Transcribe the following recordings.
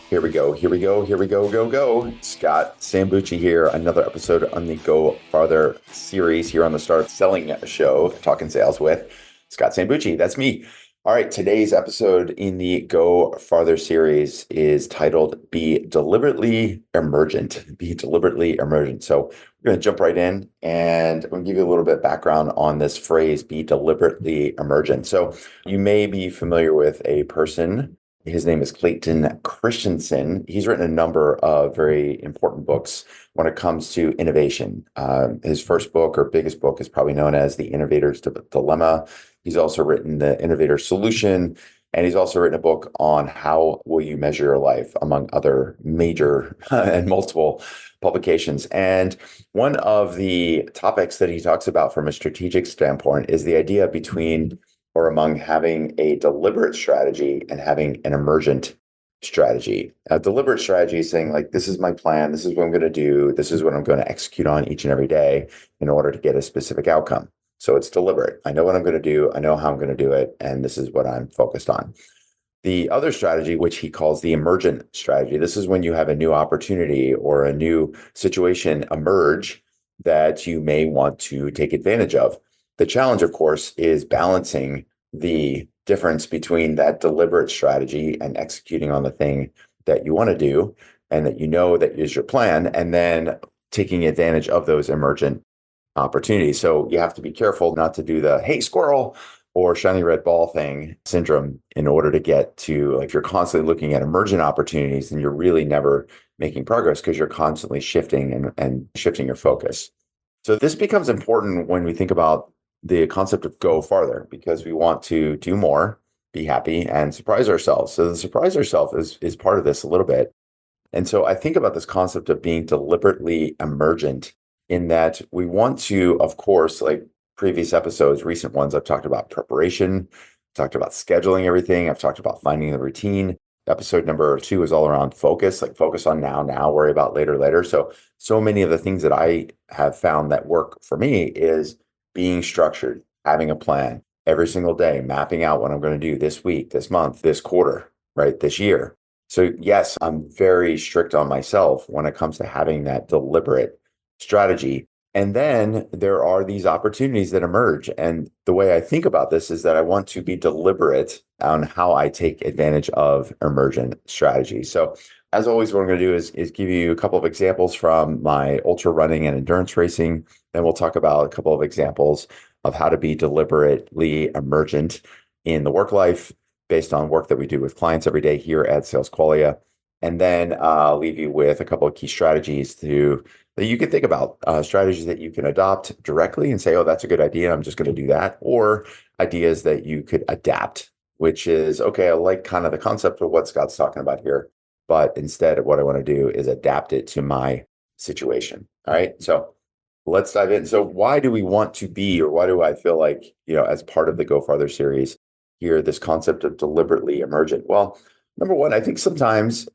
Here we go. Here we go. Here we go. Go, go. Scott Sambucci here. Another episode on the Go Farther series here on the Start Selling Show, Talking Sales with Scott Sambucci. That's me. All right. Today's episode in the Go Farther series is titled Be Deliberately Emergent. Be Deliberately Emergent. So we're going to jump right in and I'm going to give you a little bit of background on this phrase, be deliberately emergent. So you may be familiar with a person. His name is Clayton Christensen. He's written a number of very important books when it comes to innovation. His first book or biggest book is probably known as The Innovator's Dilemma. He's also written The Innovator's Solution, and he's also written a book on how will you measure your life, among other major and multiple publications. And one of the topics that he talks about from a strategic standpoint is the idea between or among having a deliberate strategy and having an emergent strategy. A deliberate strategy is saying, like, this is my plan, this is what I'm going to do, this is what I'm going to execute on each and every day in order to get a specific outcome. So it's deliberate. I know what I'm going to do, I know how I'm going to do it, and this is what I'm focused on. The other strategy, which he calls the emergent strategy, this is when you have a new opportunity or a new situation emerge that you may want to take advantage of. The challenge, of course, is balancing the difference between that deliberate strategy and executing on the thing that you want to do and that you know that is your plan, and then taking advantage of those emergent opportunities. So you have to be careful not to do the hey squirrel or shiny red ball thing syndrome in order to get to, like, if you're constantly looking at emergent opportunities, then you're really never making progress because you're constantly shifting and shifting your focus. So this becomes important when we think about the concept of go farther, because we want to do more, be happy, and surprise ourselves. So the surprise ourselves is part of this a little bit. And so I think about this concept of being deliberately emergent in that we want to, of course, like previous episodes, recent ones, I've talked about preparation, talked about scheduling everything. I've talked about finding the routine. Episode number 2 is all around focus, like focus on now, worry about later. So many of the things that I have found that work for me is being structured, having a plan every single day, mapping out what I'm going to do this week, this month, this quarter, right, this year. So yes, I'm very strict on myself when it comes to having that deliberate strategy. And then there are these opportunities that emerge. And the way I think about this is that I want to be deliberate on how I take advantage of emergent strategies. So as always, what I'm going to do is give you a couple of examples from my ultra running and endurance racing. Then we'll talk about a couple of examples of how to be deliberately emergent in the work life based on work that we do with clients every day here at Sales Qualia. And then I'll leave you with a couple of key strategies that you can think about, strategies that you can adopt directly and say, oh, that's a good idea, I'm just going to do that, or ideas that you could adapt, which is, okay, I like kind of the concept of what Scott's talking about here, but instead what I want to do is adapt it to my situation. All right, so let's dive in. So why do we want to be, or why do I feel like, as part of the Go Farther series here, this concept of deliberately emergent? Well, number one, I think sometimes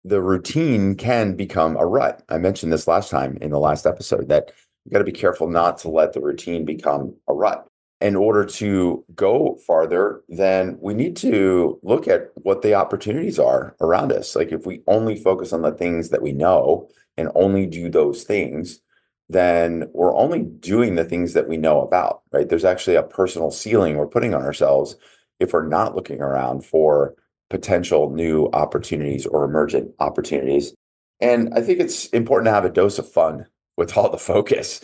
the routine can become a rut. I mentioned this last time in the last episode that you got to be careful not to let the routine become a rut. In order to go farther, then we need to look at what the opportunities are around us. Like if we only focus on the things that we know and only do those things, then we're only doing the things that we know about, right? There's actually a personal ceiling we're putting on ourselves if we're not looking around for potential new opportunities or emergent opportunities. And I think it's important to have a dose of fun with all the focus.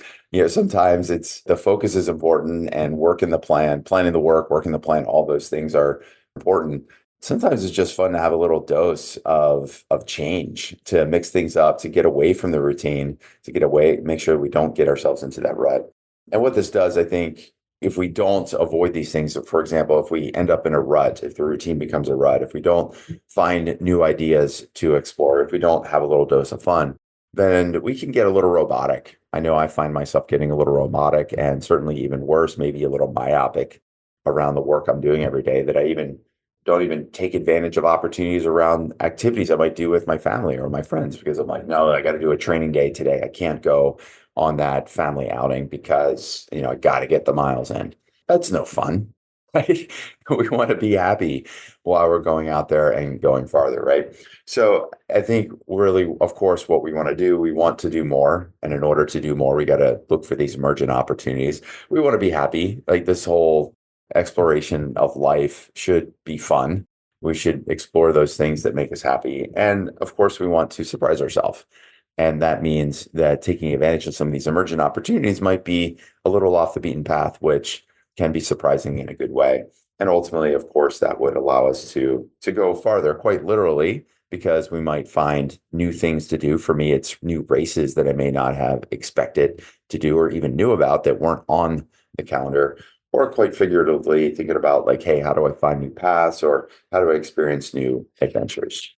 Sometimes it's the focus is important and working the plan, planning the work, working the plan, all those things are important. Sometimes it's just fun to have a little dose of change, to mix things up, to get away from the routine, to get away, make sure we don't get ourselves into that rut. And what this does, I think, if we don't avoid these things, for example, if we end up in a rut, if the routine becomes a rut, if we don't find new ideas to explore, if we don't have a little dose of fun, then we can get a little robotic. I know I find myself getting a little robotic and certainly even worse, maybe a little myopic around the work I'm doing every day, that I don't even take advantage of opportunities around activities I might do with my family or my friends, because I'm like, no, I got to do a training day today. I can't go on that family outing because, I got to get the miles in. That's no fun. right? We want to be happy while we're going out there and going farther, right? So I think really, of course, what we want to do, we want to do more. And in order to do more, we got to look for these emergent opportunities. We want to be happy. Like this whole exploration of life should be fun. We should explore those things that make us happy. And of course, we want to surprise ourselves. And that means that taking advantage of some of these emergent opportunities might be a little off the beaten path, which can be surprising in a good way. And ultimately, of course, that would allow us to go farther, quite literally, because we might find new things to do. For me, it's new races that I may not have expected to do or even knew about that weren't on the calendar, or quite figuratively thinking about like, hey, how do I find new paths or how do I experience new adventures?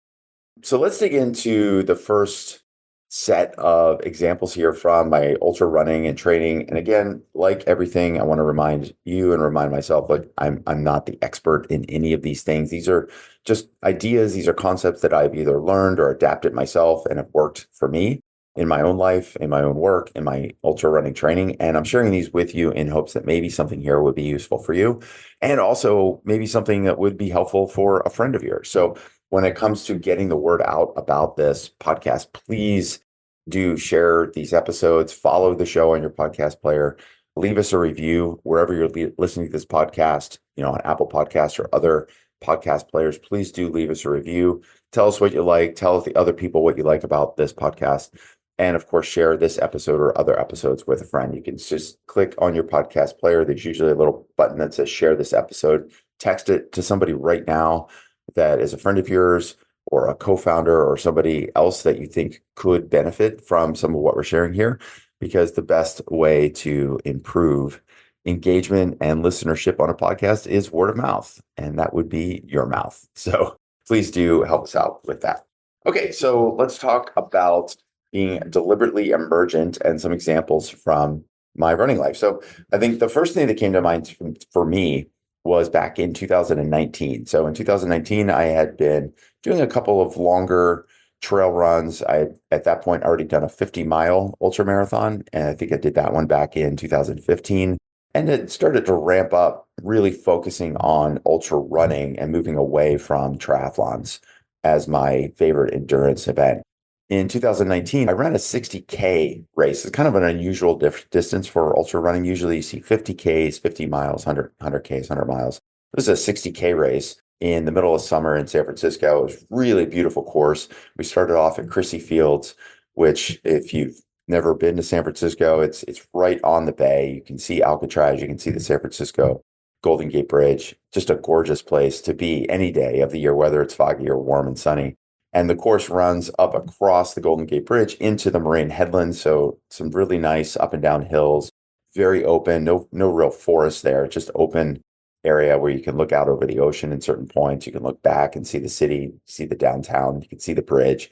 So let's dig into the first set of examples here from my ultra running and training. And again, like everything, I want to remind you and remind myself, like I'm not the expert in any of these things. These are just ideas. These are concepts that I've either learned or adapted myself and have worked for me in my own life, in my own work, in my ultra running training. And I'm sharing these with you in hopes that maybe something here would be useful for you. And also maybe something that would be helpful for a friend of yours. So when it comes to getting the word out about this podcast, please do share these episodes, follow the show on your podcast player, leave us a review wherever you're listening to this podcast, on Apple Podcasts or other podcast players. Please do leave us a review. Tell us what you like. Tell the other people what you like about this podcast. And of course, share this episode or other episodes with a friend. You can just click on your podcast player. There's usually a little button that says share this episode. Text it to somebody right now that is a friend of yours or a co-founder or somebody else that you think could benefit from some of what we're sharing here, because the best way to improve engagement and listenership on a podcast is word of mouth, and that would be your mouth. So please do help us out with that. Okay, so let's talk about being deliberately emergent and some examples from my running life. So I think the first thing that came to mind for me was back in 2019. So in 2019, I had been doing a couple of longer trail runs. I had, at that point, already done a 50-mile ultra marathon, and I think I did that one back in 2015. And it started to ramp up, really focusing on ultra running and moving away from triathlons as my favorite endurance event. In 2019, I ran a 60K race. It's kind of an unusual distance for ultra running. Usually you see 50Ks, 50 miles, 100Ks, 100 miles. This is a 60K race in the middle of summer in San Francisco. It was a really beautiful course. We started off at Crissy Fields, which if you've never been to San Francisco, it's right on the bay. You can see Alcatraz, you can see the San Francisco Golden Gate Bridge. Just a gorgeous place to be any day of the year, whether it's foggy or warm and sunny. And the course runs up across the Golden Gate Bridge into the Moraine Headlands. So some really nice up and down hills, very open, no real forest there, just open area where you can look out over the ocean in certain points. You can look back and see the city, see the downtown, you can see the bridge.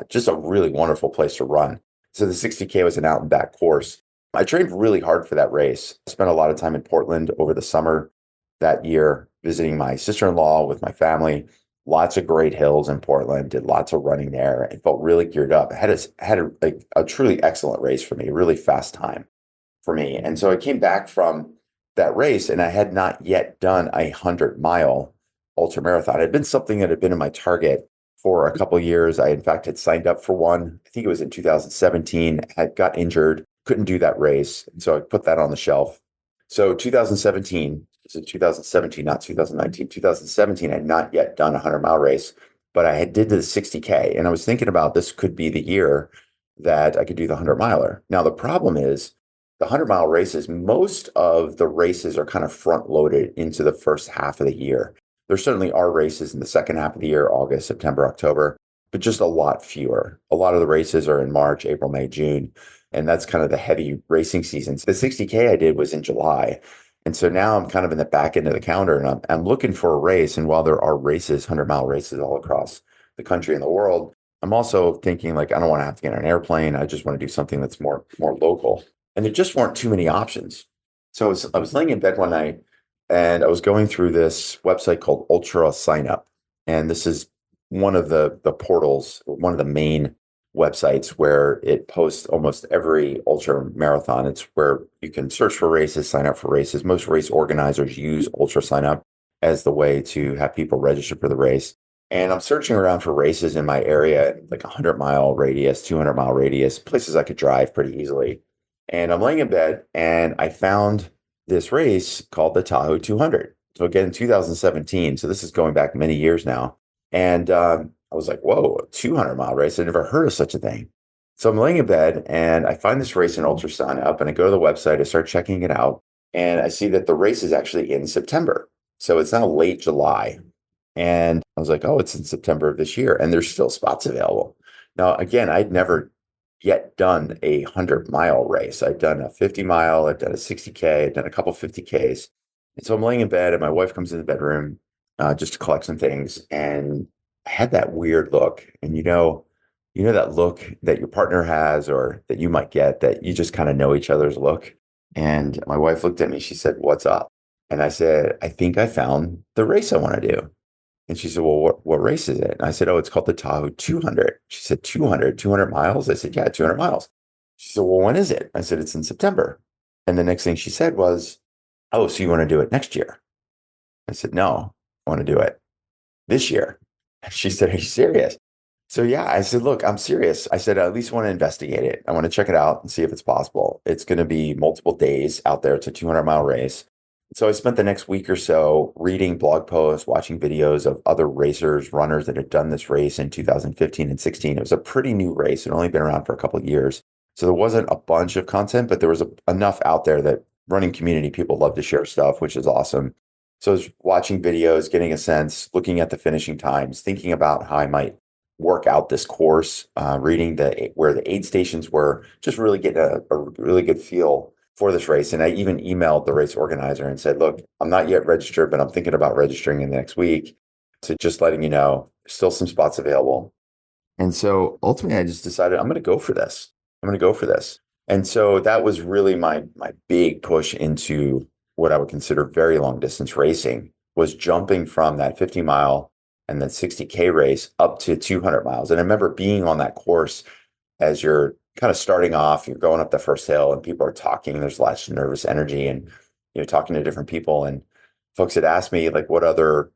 Just a really wonderful place to run. So the 60K was an out and back course. I trained really hard for that race. I spent a lot of time in Portland over the summer that year, visiting my sister-in-law with my family. Lots of great hills in Portland, did lots of running there and felt really geared up. Had a truly excellent race for me, a really fast time for me. And so I came back from that race and I had not yet done a 100-mile ultra marathon. It had been something that had been in my target for a couple of years. I, in fact, had signed up for one. I think it was in 2017, had got injured, couldn't do that race. And so I put that on the shelf. So 2017, this is 2017, not 2019, 2017, I had not yet done a 100-mile race, but I had did the 60K. And I was thinking about this could be the year that I could do the 100-miler. Now, the problem is the 100-mile races, most of the races are kind of front loaded into the first half of the year. There certainly are races in the second half of the year, August, September, October, but just a lot fewer. A lot of the races are in March, April, May, June, and that's kind of the heavy racing seasons. The 60K I did was in July. And so now I'm kind of in the back end of the calendar and I'm looking for a race. And while there are races, 100-mile races all across the country and the world, I'm also thinking like, I don't want to have to get on an airplane. I just want to do something that's more local. And there just weren't too many options. So I was laying in bed one night and I was going through this website called Ultra Sign Up. And this is one of the portals, one of the main websites where it posts almost every ultra marathon. It's where you can search for races, sign up for races. Most race organizers use Ultra Sign Up as the way to have people register for the race. And I'm searching around for races in my area, like a 100-mile radius, 200-mile radius, places I could drive pretty easily. And I'm laying in bed and I found this race called the Tahoe 200. So again, 2017. So this is going back many years now. And I was like, whoa, a 200-mile race. I'd never heard of such a thing. So I'm laying in bed and I find this race in Ultra Sign Up and I go to the website, I start checking it out, and I see that the race is actually in September. So it's now late July. And I was like, oh, it's in September of this year, and there's still spots available. Now, again, I'd never yet done a 100-mile race. I've done a 50-mile, I've done a 60K, I've done a couple 50Ks. And so I'm laying in bed, and my wife comes in the bedroom just to collect some things. And I had that weird look. And that look that your partner has or that you might get that you just kind of know each other's look. And my wife looked at me, she said, "What's up?" And I said, "I think I found the race I want to do." And she said, "Well, what race is it?" And I said, "Oh, it's called the Tahoe 200. She said, 200 miles? I said, "Yeah, 200 miles. She said, "Well, when is it?" I said, "It's in September." And the next thing she said was, "Oh, so you want to do it next year?" I said, "No, I want to do it this year." And she said, "Are you serious?" So yeah, I said, "Look, I'm serious." I said, "I at least want to investigate it. I want to check it out and see if it's possible." It's going to be multiple days out there. It's a 200-mile race. So I spent the next week or so reading blog posts, watching videos of other racers, runners that had done this race in 2015 and 16. It was a pretty new race. It had only been around for a couple of years. So there wasn't a bunch of content, but there was enough out there that running community people love to share stuff, which is awesome. So I was watching videos, getting a sense, looking at the finishing times, thinking about how I might work out this course, reading where the aid stations were, just really getting a really good feel for this race. And I even emailed the race organizer and said, "Look, I'm not yet registered, but I'm thinking about registering in the next week. So just letting you know, there's still some spots available." And so ultimately I just decided I'm going to go for this. I'm going to go for this. And so that was really my big push into what I would consider very long distance racing, was jumping from that 50-mile and then 60K race up to 200 miles. And I remember being on that course as you're kind of starting off, you're going up the first hill and people are talking, there's lots of nervous energy and you're talking to different people. And folks had asked me like what other,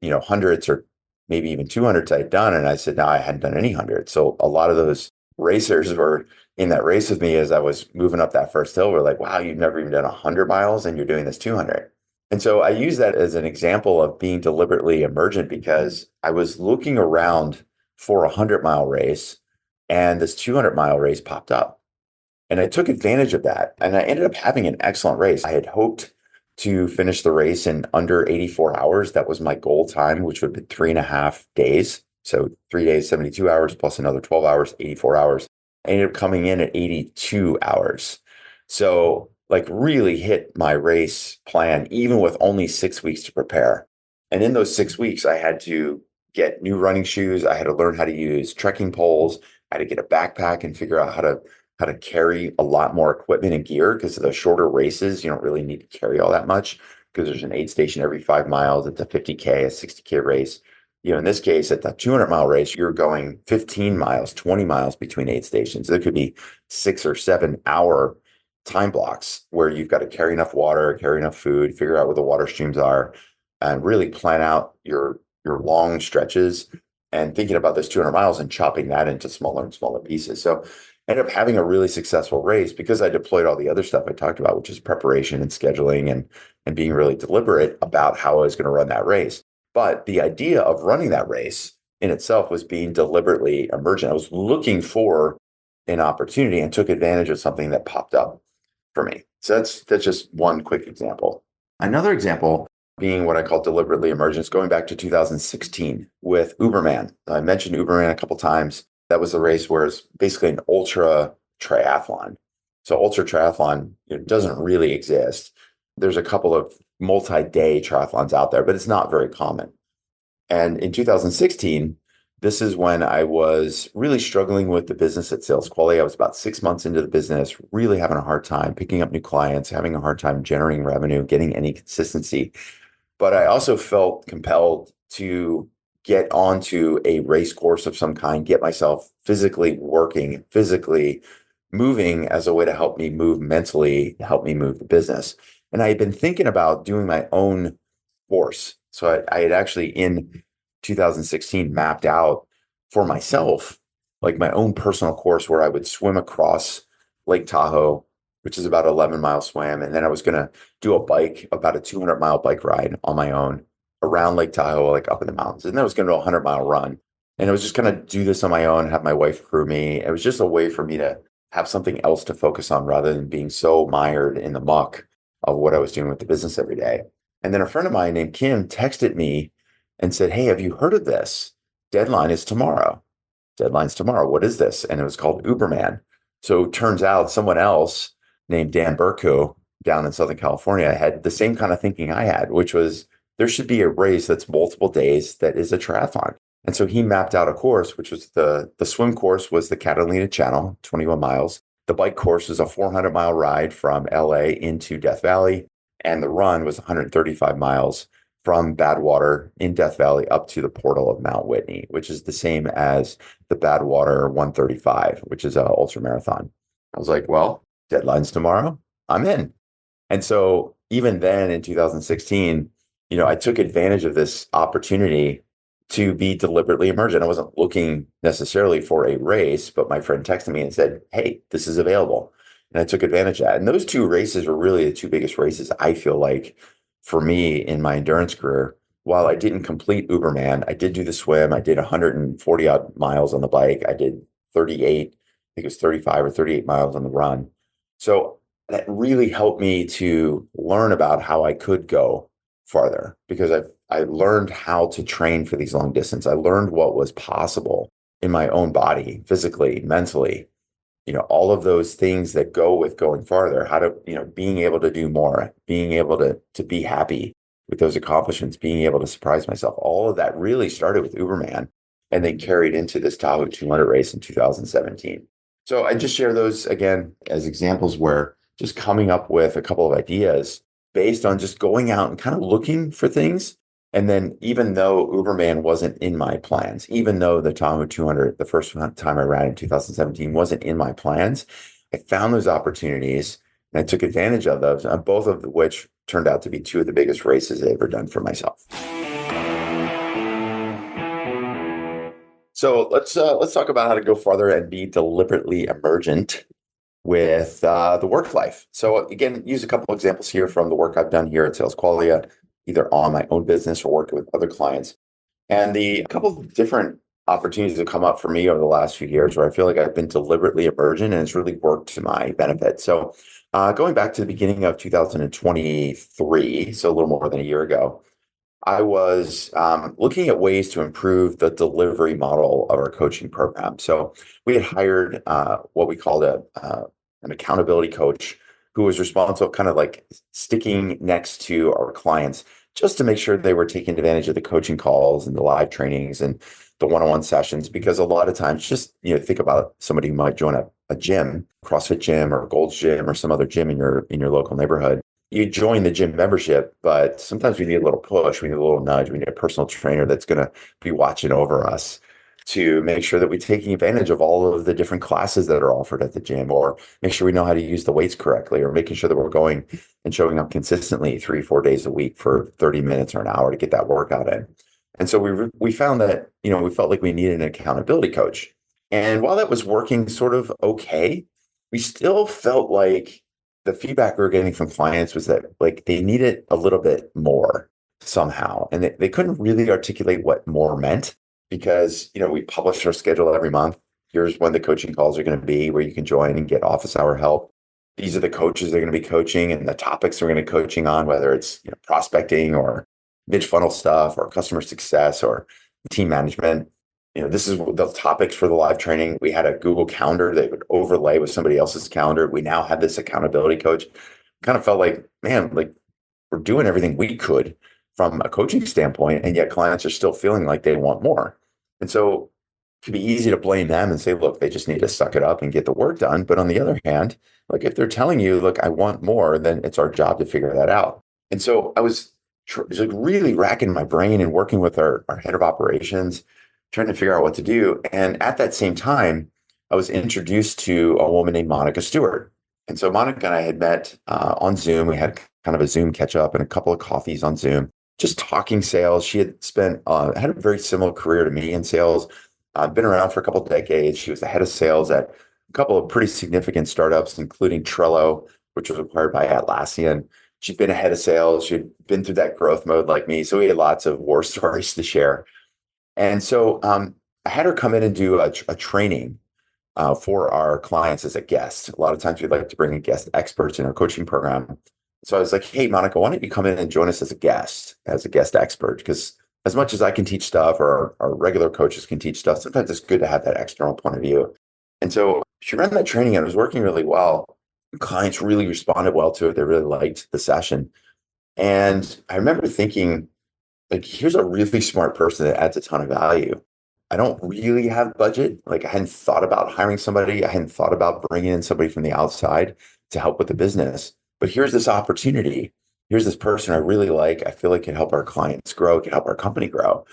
hundreds or maybe even 200s I'd done. And I said, no, I hadn't done any hundreds. So a lot of those racers were in that race with me as I was moving up that first hill. We're like, wow, you've never even done 100 miles and you're doing this 200. And so I use that as an example of being deliberately emergent because I was looking around for a 100-mile race and this 200-mile race popped up. And I took advantage of that. And I ended up having an excellent race. I had hoped to finish the race in under 84 hours. That was my goal time, which would be 3.5 days. So 3 days, 72 hours plus another 12 hours, 84 hours. I ended up coming in at 82 hours. So like really hit my race plan, even with only 6 weeks to prepare. And in those 6 weeks, I had to get new running shoes. I had to learn how to use trekking poles. I had to get a backpack and figure out how to carry a lot more equipment and gear because of the shorter races. You don't really need to carry all that much because there's an aid station every 5 miles. It's a 50K, a 60K race. In this case, at the 200-mile race, you're going 15 miles, 20 miles between aid stations. There could be 6 or 7 hour time blocks where you've got to carry enough water, carry enough food, figure out where the water streams are, and really plan out your long stretches and thinking about those 200 miles and chopping that into smaller and smaller pieces. So I ended up having a really successful race because I deployed all the other stuff I talked about, which is preparation and scheduling and being really deliberate about how I was going to run that race. But the idea of running that race in itself was being deliberately emergent. I was looking for an opportunity and took advantage of something that popped up for me. So that's just one quick example. Another example being what I call deliberately emergent, going back to 2016 with Uberman. I mentioned Uberman a couple times. That was the race where it's basically an ultra triathlon. So ultra triathlon doesn't really exist. There's a couple of multi-day triathlons out there, but it's not very common. And in 2016, this is when I was really struggling with the business at Sales Quality. I was about 6 months into the business, really having a hard time picking up new clients, having a hard time generating revenue, getting any consistency. But I also felt compelled to get onto a race course of some kind, get myself physically working, physically moving as a way to help me move mentally, help me move the business. And I had been thinking about doing my own course. So I had actually in 2016 mapped out for myself, like my own personal course where I would swim across Lake Tahoe, which is about 11-mile swim. And then I was going to do a bike, about a 200-mile bike ride on my own around Lake Tahoe, like up in the mountains. And then I was going to do a 100-mile run. And I was just going to do this on my own, have my wife crew me. It was just a way for me to have something else to focus on rather than being so mired in the muck of what I was doing with the business every day. And then a friend of mine named Kim texted me and said, "Hey, have you heard of this? Deadline is tomorrow. Deadline's tomorrow. What is this?" And it was called Uberman. So it turns out someone else named Dan Burko down in Southern California had the same kind of thinking I had, which was there should be a race that's multiple days that is a triathlon. And so he mapped out a course, which was the swim course was the Catalina Channel, 21 miles. The bike course was a 400-mile ride from LA into Death Valley. And the run was 135 miles from Badwater in Death Valley up to the portal of Mount Whitney, which is the same as the Badwater 135, which is an ultra marathon. I was like, well, deadline's tomorrow. I'm in. And so even then in 2016, I took advantage of this opportunity to be deliberately emergent. I wasn't looking necessarily for a race, but my friend texted me and said, "Hey, this is available." And I took advantage of that. And those two races were really the two biggest races I feel like for me in my endurance career. While I didn't complete Uberman, I did do the swim. I did 140 odd miles on the bike. I did 38, I think it was 35 or 38 miles on the run. So that really helped me to learn about how I could go farther because I learned how to train for these long distance. I learned what was possible in my own body, physically, mentally, all of those things that go with going farther, how to, being able to do more, being able to be happy with those accomplishments, being able to surprise myself. All of that really started with Uberman and then carried into this Tahoe 200 race in 2017. So I just share those again as examples where just coming up with a couple of ideas based on just going out and kind of looking for things. And then even though Uberman wasn't in my plans, even though the Tahoe 200, the first time I ran in 2017 wasn't in my plans, I found those opportunities and I took advantage of those, both of which turned out to be two of the biggest races I've ever done for myself. So let's talk about how to go farther and be deliberately emergent with the work life. So again, use a couple examples here from the work I've done here at Sales Qualia, either on my own business or working with other clients. And a couple of different opportunities have come up for me over the last few years where I feel like I've been deliberately emergent and it's really worked to my benefit. So going back to the beginning of 2023, so a little more than a year ago, I was looking at ways to improve the delivery model of our coaching program. So we had hired what we called an accountability coach who was responsible, kind of like sticking next to our clients just to make sure they were taking advantage of the coaching calls and the live trainings and the one-on-one sessions. Because a lot of times, just think about somebody who might join a gym, CrossFit gym or Gold's Gym or some other gym in your local neighborhood. You join the gym membership, but sometimes we need a little push, we need a little nudge, we need a personal trainer that's going to be watching over us to make sure that we're taking advantage of all of the different classes that are offered at the gym, or make sure we know how to use the weights correctly, or making sure that we're going and showing up consistently 3-4 days a week for 30 minutes or an hour to get that workout in. And so we found that, we felt like we needed an accountability coach. And while that was working sort of okay, we still felt like the feedback we were getting from clients was that like they needed a little bit more somehow. And they couldn't really articulate what more meant because, we publish our schedule every month. Here's when the coaching calls are going to be where you can join and get office hour help. These are the coaches they're going to be coaching and the topics they're going to be coaching on, whether it's prospecting or mid-funnel stuff or customer success or team management. This is the topics for the live training. We had a Google Calendar that would overlay with somebody else's calendar. We now have this accountability coach. Kind of felt like, man, like we're doing everything we could from a coaching standpoint, and yet clients are still feeling like they want more. And so it could be easy to blame them and say, look, they just need to suck it up and get the work done. But on the other hand, like if they're telling you, look, I want more, then it's our job to figure that out. And so I was was like really racking my brain and working with our head of operations, trying to figure out what to do. And at that same time, I was introduced to a woman named Monica Stewart. And so Monica and I had met on Zoom. We had kind of a Zoom catch up and a couple of coffees on Zoom, just talking sales. She had had a very similar career to me in sales. Been around for a couple of decades. She was the head of sales at a couple of pretty significant startups, including Trello, which was acquired by Atlassian. She'd been a head of sales. She'd been through that growth mode like me. So we had lots of war stories to share. And so I had her come in and do a training for our clients as a guest. A lot of times we'd like to bring in guest experts in our coaching program. So I was like, hey, Monica, why don't you come in and join us as a guest expert? Because as much as I can teach stuff or our regular coaches can teach stuff, sometimes it's good to have that external point of view. And so she ran that training and it was working really well. Clients really responded well to it. They really liked the session. And I remember thinking, like, here's a really smart person that adds a ton of value. I don't really have budget. Like, I hadn't thought about hiring somebody. I hadn't thought about bringing in somebody from the outside to help with the business. But here's this opportunity. Here's this person I really like. I feel like can help our clients grow, can help our company grow.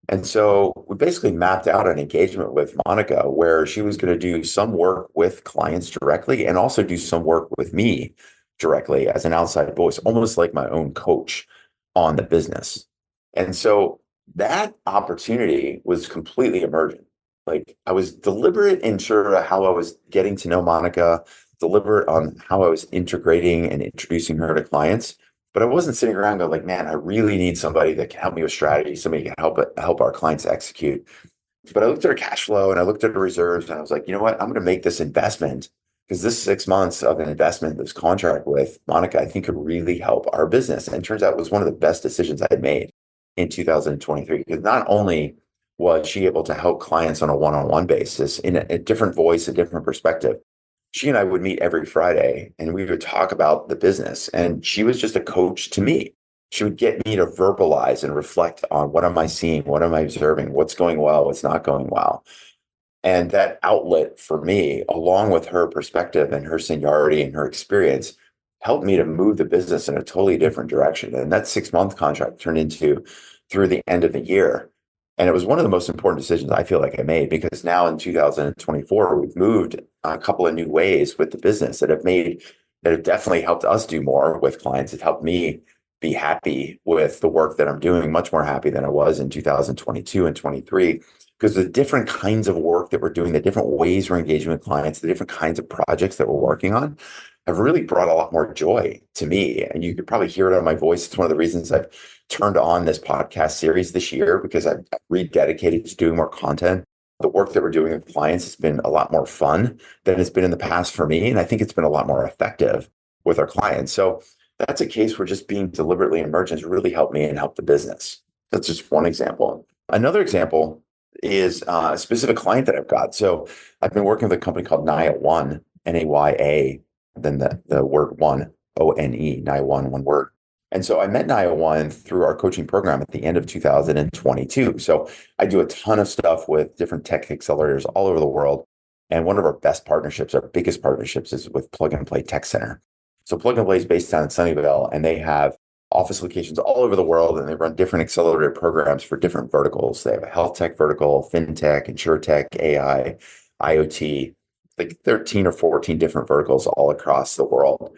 And so we basically mapped out an engagement with Monica where she was going to do some work with clients directly and also do some work with me directly as an outside voice, almost like my own coach on the business. And so that opportunity was completely emergent. Like I was deliberate in sort of how I was getting to know Monica, deliberate on how I was integrating and introducing her to clients. But I wasn't sitting around going like, man, I really need somebody that can help me with strategy, somebody can help our clients execute. But I looked at her cash flow and I looked at her reserves and I was like, you know what? I'm going to make this investment because this 6 months of an investment, this contract with Monica, I think could really help our business. And it turns out it was one of the best decisions I had made in 2023 because not only was she able to help clients on a one-on-one basis in a different voice, a different perspective. She and I would meet every Friday and we would talk about the business. And she was just a coach to me. She would get me to verbalize and reflect on what am I seeing? What am I observing? What's going well? What's not going well? And that outlet for me, along with her perspective and her seniority and her experience, helped me to move the business in a totally different direction. And that 6 month contract turned into through the end of the year. And it was one of the most important decisions I feel like I made because now in 2024, we've moved a couple of new ways with the business that have definitely helped us do more with clients. It helped me be happy with the work that I'm doing, much more happy than I was in 2022 and 23, because the different kinds of work that we're doing, the different ways we're engaging with clients, the different kinds of projects that we're working on have really brought a lot more joy to me. And you could probably hear it on my voice. It's one of the reasons I've turned on this podcast series this year because I've rededicated to doing more content. The work that we're doing with clients has been a lot more fun than it's been in the past for me. And I think it's been a lot more effective with our clients. So that's a case where just being deliberately emergent has really helped me and helped the business. That's just one example. Another example is a specific client that I've got. So I've been working with a company called Naya One, Naya, then the word one, ONE, Naya one word. And so I met Naya One through our coaching program at the end of 2022. So I do a ton of stuff with different tech accelerators all over the world. And one of our best partnerships, our biggest partnerships, is with Plug and Play Tech Center. So Plug and Play is based down in Sunnyvale, and they have office locations all over the world, and they run different accelerator programs for different verticals. They have a health tech vertical, fintech, insurtech, AI, IoT, like 13 or 14 different verticals all across the world.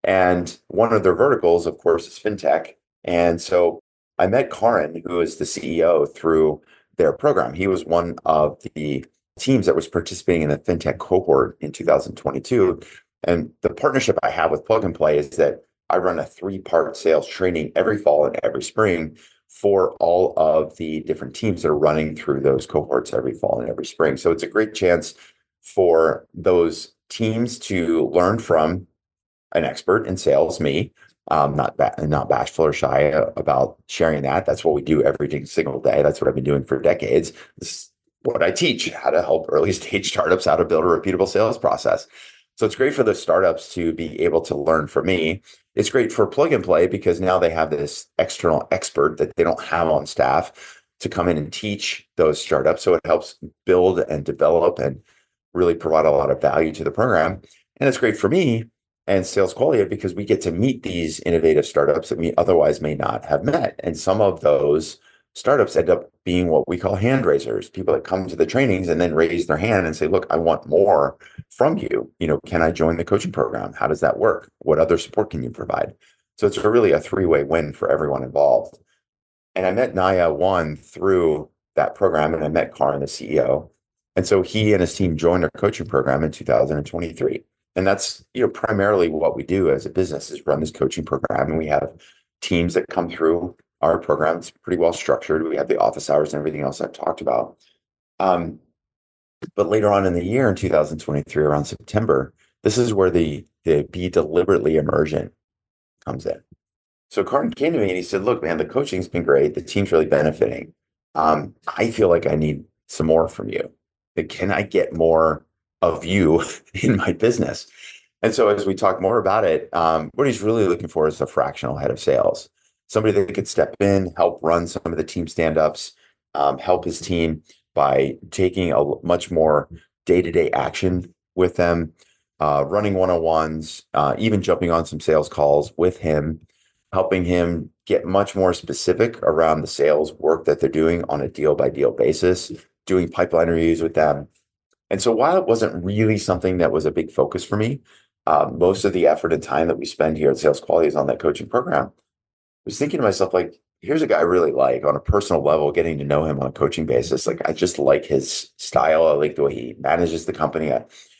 And one of their verticals, of course, is fintech. And so I met Karan, who is the CEO, through their program. He was one of the teams that was participating in the fintech cohort in 2022. And the partnership I have with Plug and Play is that I run a 3-part sales training every fall and every spring for all of the different teams that are running through those cohorts every fall and every spring. So it's a great chance for those teams to learn from an expert in sales, me. Not bashful or shy about sharing that. That's what we do every single day. That's what I've been doing for decades. This is what I teach, how to help early stage startups, how to build a repeatable sales process. So it's great for the startups to be able to learn from me. It's great for Plug and Play because now they have this external expert that they don't have on staff to come in and teach those startups. So it helps build and develop and really provide a lot of value to the program. And it's great for me. and sales qualia because we get to meet these innovative startups that we otherwise may not have met. And some of those startups end up being what we call hand raisers, people that come to the trainings and then raise their hand and say, look, I want more from you. Can I join the coaching program? How does that work? What other support can you provide? So it's really a three-way win for everyone involved. And I met Naya one through that program, and I met Karan, the CEO. And so he and his team joined our coaching program in 2023. And that's, primarily what we do as a business is run this coaching program. And we have teams that come through our program. It's pretty well structured. We have the office hours and everything else I've talked about. But later on in the year, in 2023, around September, this is where the Be Deliberately Emergent comes in. So Carton came to me and he said, look, man, the coaching's been great. The team's really benefiting. I feel like I need some more from you. Can I get more of you in my business? And so as we talk more about it, what he's really looking for is a fractional head of sales, somebody that could step in, help run some of the team stand-ups, help his team by taking a much more day-to-day action with them, running one-on-ones, even jumping on some sales calls with him, helping him get much more specific around the sales work that they're doing on a deal-by-deal basis, doing pipeline reviews with them. And so while it wasn't really something that was a big focus for me, most of the effort and time that we spend here at Sales Quality is on that coaching program. I was thinking to myself, like, here's a guy I really like on a personal level, getting to know him on a coaching basis. Like, I just like his style. I like the way he manages the company.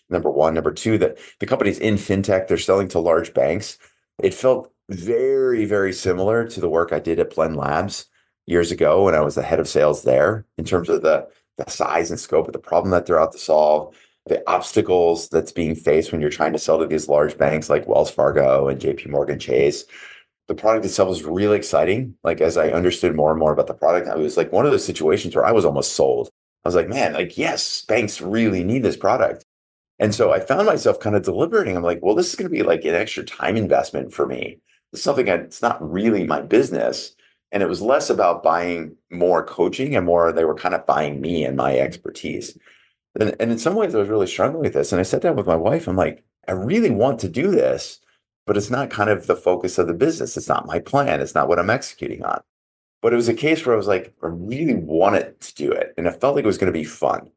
Number one. Number two, that the company's in fintech. They're selling to large banks. It felt very, very similar to the work I did at Blend Labs years ago when I was the head of sales there in terms of the size and scope of the problem that they're out to solve, the obstacles that's being faced when you're trying to sell to these large banks like Wells Fargo and JP Morgan Chase. The product itself was really exciting. Like, as I understood more and more about the product, I was like one of those situations where I was almost sold. I was like, man, like, yes, banks really need this product. And so I found myself kind of deliberating. I'm like, well, this is going to be like an extra time investment for me. It's something it's not really my business. And it was less about buying more coaching and more, they were kind of buying me and my expertise. And in some ways, I was really struggling with this. And I sat down with my wife. I'm like, I really want to do this, but it's not kind of the focus of the business. It's not my plan. It's not what I'm executing on. But it was a case where I was like, I really wanted to do it. And it felt like it was going to be fun.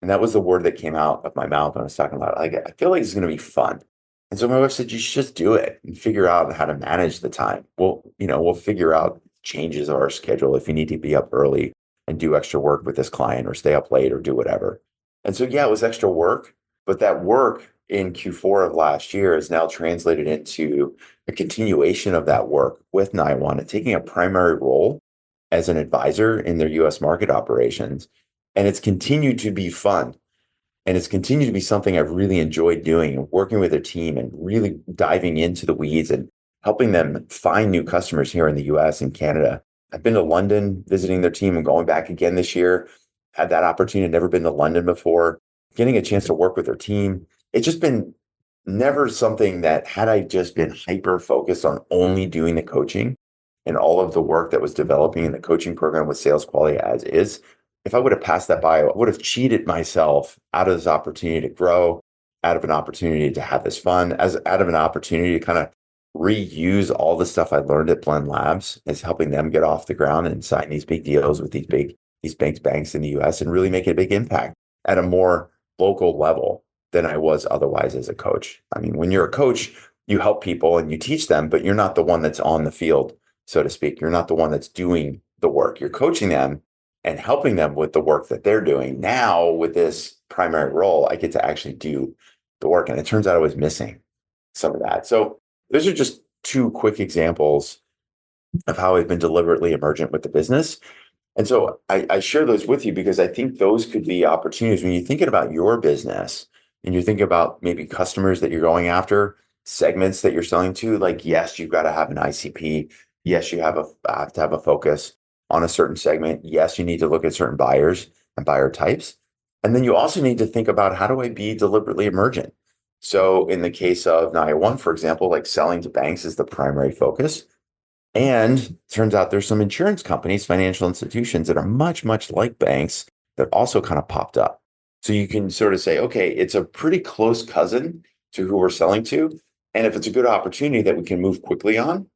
And that was the word that came out of my mouth when I was talking about it. Like, I feel like it's going to be fun. And so my wife said, you should just do it and figure out how to manage the time. We'll figure out changes of our schedule if you need to be up early and do extra work with this client or stay up late or do whatever. And so, yeah, it was extra work, but that work in Q4 of last year is now translated into a continuation of that work with Naiwan and taking a primary role as an advisor in their US market operations. And it's continued to be fun. And it's continued to be something I've really enjoyed doing and working with their team and really diving into the weeds and helping them find new customers here in the US and Canada. I've been to London visiting their team and going back again this year. Had that opportunity, never been to London before, getting a chance to work with their team. It's just been never something that had I just been hyper focused on only doing the coaching and all of the work that was developing in the coaching program with Sales Quality as is. If I would have passed that by, I would have cheated myself out of this opportunity to grow, out of an opportunity to have this fun, out of an opportunity to kind of reuse all the stuff I learned at Blend Labs as helping them get off the ground and sign these big deals with these banks in the US and really make a big impact at a more local level than I was otherwise as a coach. I mean, when you're a coach, you help people and you teach them, but you're not the one that's on the field, so to speak. You're not the one that's doing the work. You're coaching them and helping them with the work that they're doing. Now, with this primary role, I get to actually do the work. And it turns out I was missing some of that. So those are just two quick examples of how I've been deliberately emergent with the business. And so I share those with you because I think those could be opportunities when you're thinking about your business and you're thinking about maybe customers that you're going after, segments that you're selling to. Like, yes, you've got to have an ICP. Yes, you have to have a focus on a certain segment. Yes, you need to look at certain buyers and buyer types. And then you also need to think about, how do I be deliberately emergent? So in the case of Naya One, for example, like selling to banks is the primary focus. And turns out there's some insurance companies, financial institutions that are much, much like banks that also kind of popped up. So you can sort of say, okay, it's a pretty close cousin to who we're selling to, And if it's a good opportunity that we can move quickly on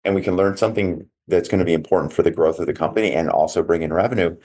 and we can learn something that's going to be important for the growth of the company and also bring in revenue,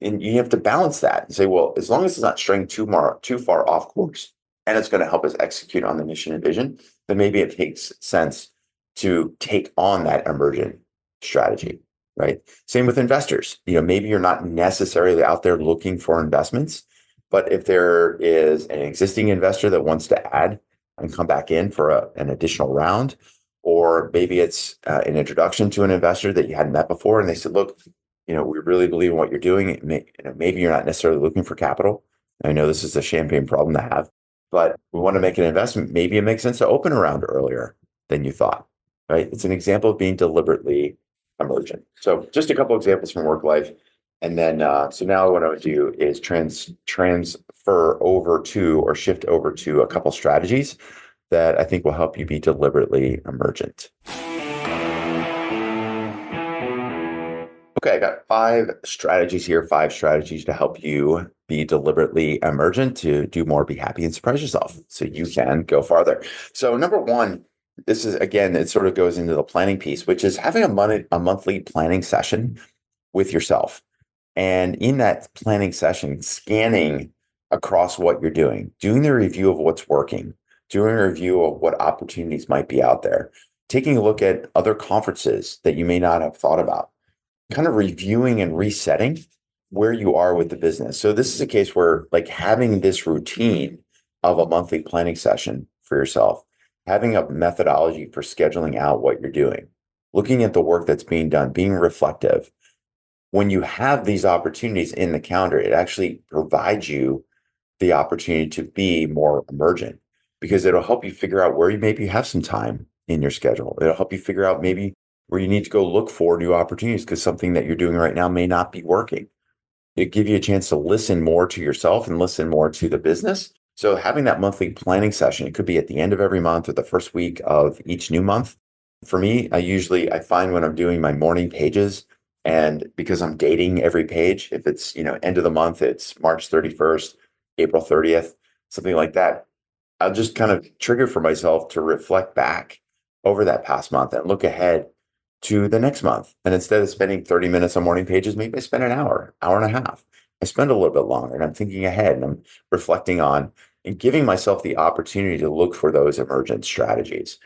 and you have to balance that and say, well, as long as it's not straying too far off course and it's going to help us execute on the mission and vision, then maybe it makes sense to take on that emergent strategy, right? Same with investors. Maybe you're not necessarily out there looking for investments, but if there is an existing investor that wants to add and come back in for an additional round, or maybe it's an introduction to an investor that you hadn't met before, and they said, look, we really believe in what you're doing. Maybe you're not necessarily looking for capital. I know this is a champagne problem to have, but we want to make an investment. Maybe it makes sense to open a round earlier than you thought, right? It's an example of being deliberately emergent. So just a couple examples from work life. And then, so now what I would do is transfer over to or shift over to a couple strategies that I think will help you be deliberately emergent. Okay, I got 5 strategies here, 5 strategies to help you be deliberately emergent, to do more, be happy, and surprise yourself so you can go farther. So number one, this is, again, it sort of goes into the planning piece, which is having a monthly planning session with yourself. And in that planning session, scanning across what you're doing the review of what's working, doing a review of what opportunities might be out there, taking a look at other conferences that you may not have thought about, kind of reviewing and resetting where you are with the business. So this is a case where, like, having this routine of a monthly planning session for yourself, having a methodology for scheduling out what you're doing, looking at the work that's being done, being reflective. When you have these opportunities in the calendar, it actually provides you the opportunity to be more emergent, because it'll help you figure out where you maybe have some time in your schedule. It'll help you figure out maybe where you need to go look for new opportunities because something that you're doing right now may not be working. It give you a chance to listen more to yourself and listen more to the business. So having that monthly planning session, it could be at the end of every month or the first week of each new month. For me, I find when I'm doing my morning pages, and because I'm dating every page, if it's, end of the month, it's March 31st, April 30th, something like that, I'll just kind of trigger for myself to reflect back over that past month and look ahead to the next month. And instead of spending 30 minutes on morning pages, maybe I spend an hour and a half. I spend a little bit longer and I'm thinking ahead and I'm reflecting on and giving myself the opportunity to look for those emergent strategies.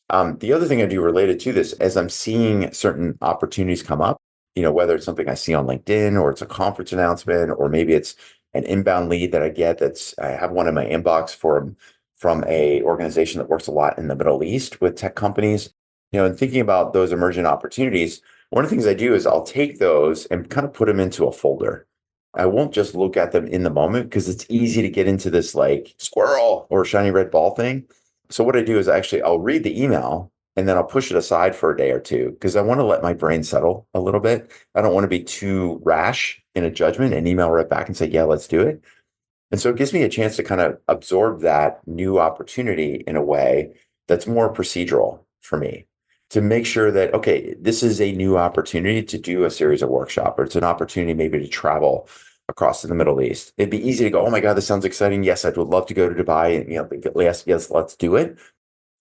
The other thing I do related to this, as I'm seeing certain opportunities come up, whether it's something I see on LinkedIn or it's a conference announcement, or maybe it's an inbound lead that I get I have one in my inbox from a organization that works a lot in the Middle East with tech companies. And thinking about those emergent opportunities, one of the things I do is I'll take those and kind of put them into a folder. I won't just look at them in the moment because it's easy to get into this like squirrel or shiny red ball thing. So what I do is I'll read the email and then I'll push it aside for a day or two because I want to let my brain settle a little bit. I don't want to be too rash in a judgment and email right back and say, yeah, let's do it. And so it gives me a chance to kind of absorb that new opportunity in a way that's more procedural for me, to make sure that, okay, this is a new opportunity to do a series of workshops, or it's an opportunity maybe to travel across to the Middle East. It'd be easy to go, oh my God, this sounds exciting. Yes, I would love to go to Dubai. And, yes, let's do it.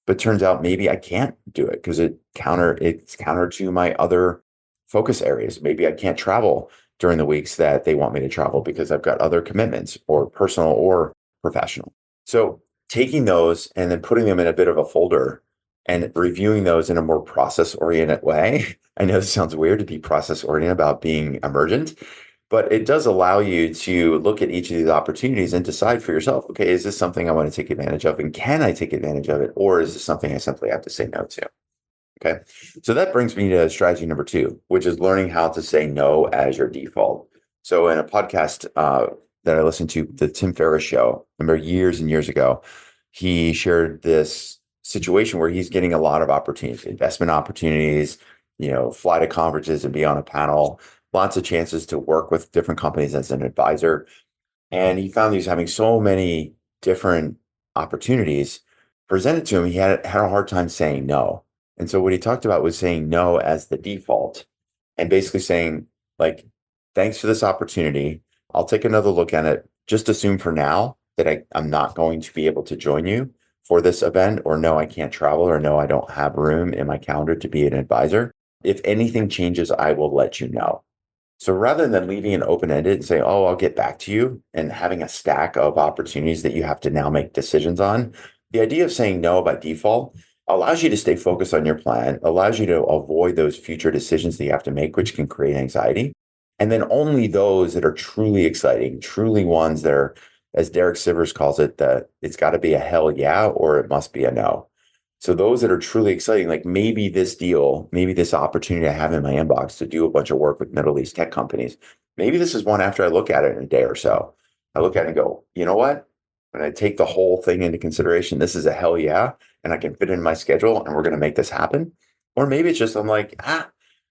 But turns out maybe I can't do it because it's counter to my other focus areas. Maybe I can't travel during the weeks that they want me to travel because I've got other commitments, or personal or professional. So taking those and then putting them in a bit of a folder and reviewing those in a more process-oriented way. I know this sounds weird to be process-oriented about being emergent, but it does allow you to look at each of these opportunities and decide for yourself, okay, is this something I want to take advantage of? And can I take advantage of it? Or is this something I simply have to say no to? Okay. So that brings me to strategy number 2, which is learning how to say no as your default. So in a podcast that I listened to, the Tim Ferriss show, I remember years and years ago, he shared this situation where he's getting a lot of opportunities, investment opportunities, fly to conferences and be on a panel, lots of chances to work with different companies as an advisor. And he found he was having so many different opportunities presented to him. He had a hard time saying no. And so what he talked about was saying no as the default, and basically saying, like, thanks for this opportunity. I'll take another look at it. Just assume for now that I'm not going to be able to join you, for this event, or no, I can't travel, or no, I don't have room in my calendar to be an advisor. If anything changes, I will let you know. So rather than leaving it open-ended and saying, oh, I'll get back to you, and having a stack of opportunities that you have to now make decisions on, the idea of saying no by default allows you to stay focused on your plan, allows you to avoid those future decisions that you have to make, which can create anxiety. And then only those that are truly exciting, truly ones that are, as Derek Sivers calls it, that it's got to be a hell yeah, or it must be a no. So those that are truly exciting, like maybe this deal, maybe this opportunity I have in my inbox to do a bunch of work with Middle East tech companies, maybe this is one after I look at it in a day or so. I look at it and go, you know what? When I take the whole thing into consideration, this is a hell yeah, and I can fit in my schedule and we're going to make this happen. Or maybe it's just, I'm like,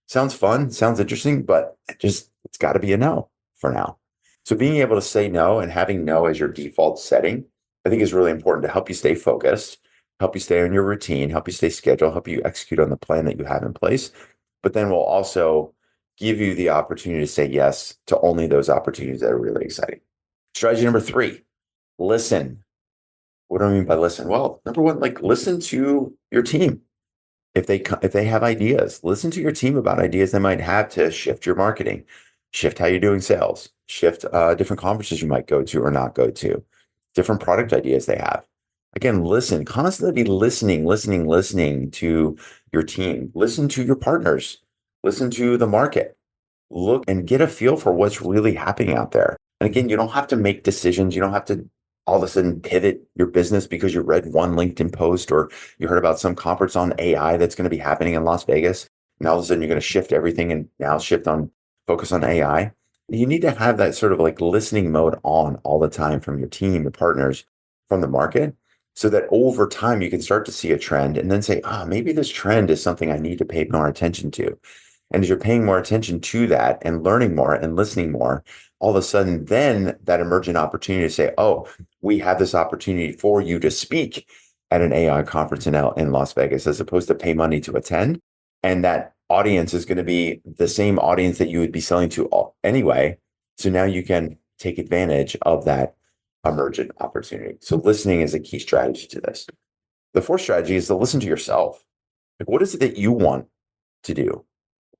sounds fun, sounds interesting, but it's got to be a no for now. So being able to say no and having no as your default setting, I think is really important to help you stay focused, help you stay on your routine, help you stay scheduled, help you execute on the plan that you have in place. But then we'll also give you the opportunity to say yes to only those opportunities that are really exciting. Strategy number 3, listen. What do I mean by listen? Well, number one, like listen to your team. If they have ideas, listen to your team about ideas they might have to shift your marketing, shift how you're doing sales, shift different conferences you might go to or not go to, different product ideas they have. Again, listen, constantly be listening to your team, listen to your partners, listen to the market, look and get a feel for what's really happening out there. And again, you don't have to make decisions. You don't have to all of a sudden pivot your business because you read one LinkedIn post or you heard about some conference on AI that's going to be happening in Las Vegas. And all of a sudden you're going to shift everything and now focus on AI. You need to have that sort of like listening mode on all the time from your team, your partners, from the market, so that over time you can start to see a trend and then say, maybe this trend is something I need to pay more attention to. And as you're paying more attention to that and learning more and listening more, all of a sudden, then that emergent opportunity to say, oh, we have this opportunity for you to speak at an AI conference in Las Vegas, as opposed to pay money to attend. And that audience is going to be the same audience that you would be selling to anyway. So now you can take advantage of that emergent opportunity. So listening is a key strategy to this. The fourth strategy is to listen to yourself. Like, what is it that you want to do?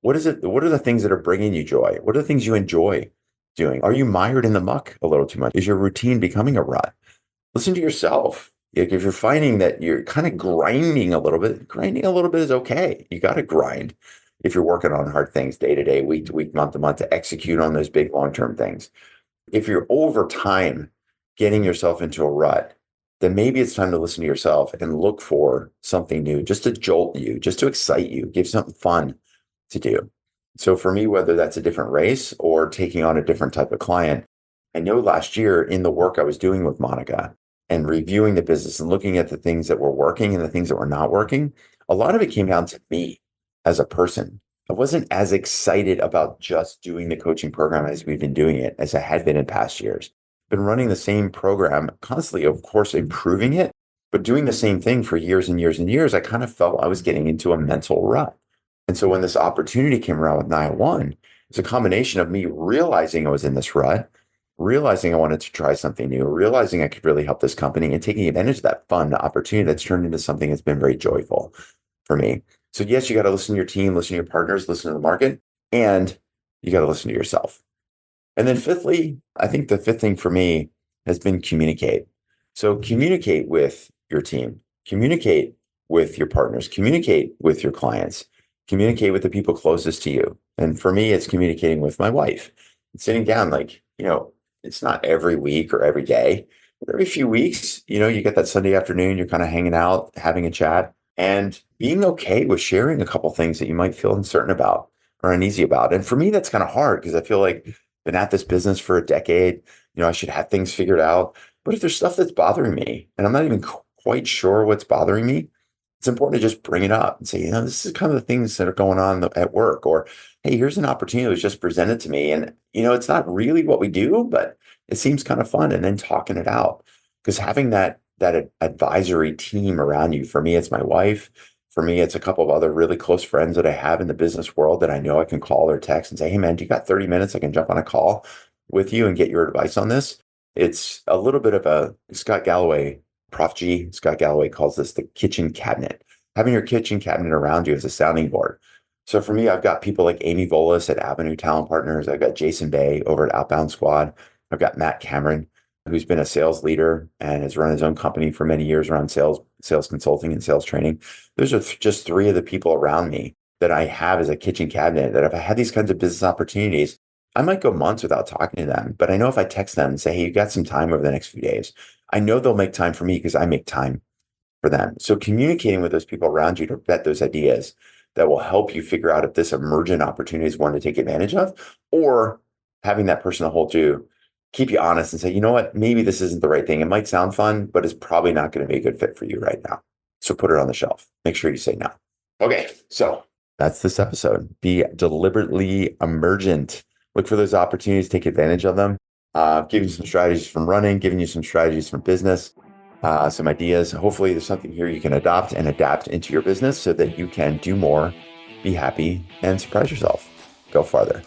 What is it? What are the things that are bringing you joy? What are the things you enjoy doing? Are you mired in the muck a little too much? Is your routine becoming a rut? Listen to yourself. Like if you're finding that you're kind of grinding a little bit is okay. You got to grind if you're working on hard things day to day, week to week, month to month to execute on those big long-term things. If you're over time getting yourself into a rut, then maybe it's time to listen to yourself and look for something new, just to jolt you, just to excite you, give something fun to do. So for me, whether that's a different race or taking on a different type of client, I know last year in the work I was doing with Monica and reviewing the business and looking at the things that were working and the things that were not working, a lot of it came down to me as a person. I wasn't as excited about just doing the coaching program as we've been doing it as I had been in past years. Been running the same program, constantly, of course, improving it, but doing the same thing for years and years and years, I kind of felt I was getting into a mental rut. And so when this opportunity came around with 901, it's a combination of me realizing I was in this rut, realizing I wanted to try something new, realizing I could really help this company and taking advantage of that fun opportunity that's turned into something that's been very joyful for me. So yes, you got to listen to your team, listen to your partners, listen to the market, and you got to listen to yourself. And then fifthly, I think the fifth thing for me has been communicate. So communicate with your team, communicate with your partners, communicate with your clients, communicate with the people closest to you. And for me, it's communicating with my wife. It's sitting down, like, it's not every week or every day, but every few weeks, you get that Sunday afternoon, you're kind of hanging out, having a chat, and being okay with sharing a couple things that you might feel uncertain about or uneasy about. And for me, that's kind of hard because I feel like I've been at this business for a decade. I should have things figured out. But if there's stuff that's bothering me and I'm not even quite sure what's bothering me, it's important to just bring it up and say, this is kind of the things that are going on at work, or, hey, here's an opportunity that was just presented to me. And, it's not really what we do, but it seems kind of fun. And then talking it out, because having that advisory team around you, for me, it's my wife. For me, it's a couple of other really close friends that I have in the business world that I know I can call or text and say, hey, man, do you got 30 minutes? I can jump on a call with you and get your advice on this. It's a little bit of a Scott Galloway Prof G, Scott Galloway, calls this the kitchen cabinet. Having your kitchen cabinet around you as a sounding board. So for me, I've got people like Amy Volas at Avenue Talent Partners. I've got Jason Bay over at Outbound Squad. I've got Matt Cameron, who's been a sales leader and has run his own company for many years around sales consulting and sales training. Those are just three of the people around me that I have as a kitchen cabinet that if I had these kinds of business opportunities, I might go months without talking to them. But I know if I text them and say, hey, you got some time over the next few days, I know they'll make time for me because I make time for them. So communicating with those people around you to vet those ideas that will help you figure out if this emergent opportunity is one to take advantage of, or having that person to hold you, keep you honest and say, you know what, maybe this isn't the right thing. It might sound fun, but it's probably not going to be a good fit for you right now. So put it on the shelf. Make sure you say no. Okay, so that's this episode. Be deliberately emergent. Look for those opportunities, take advantage of them. Giving you some strategies from running, giving you some strategies from business, some ideas. Hopefully there's something here you can adopt and adapt into your business so that you can do more, be happy, and surprise yourself. Go farther.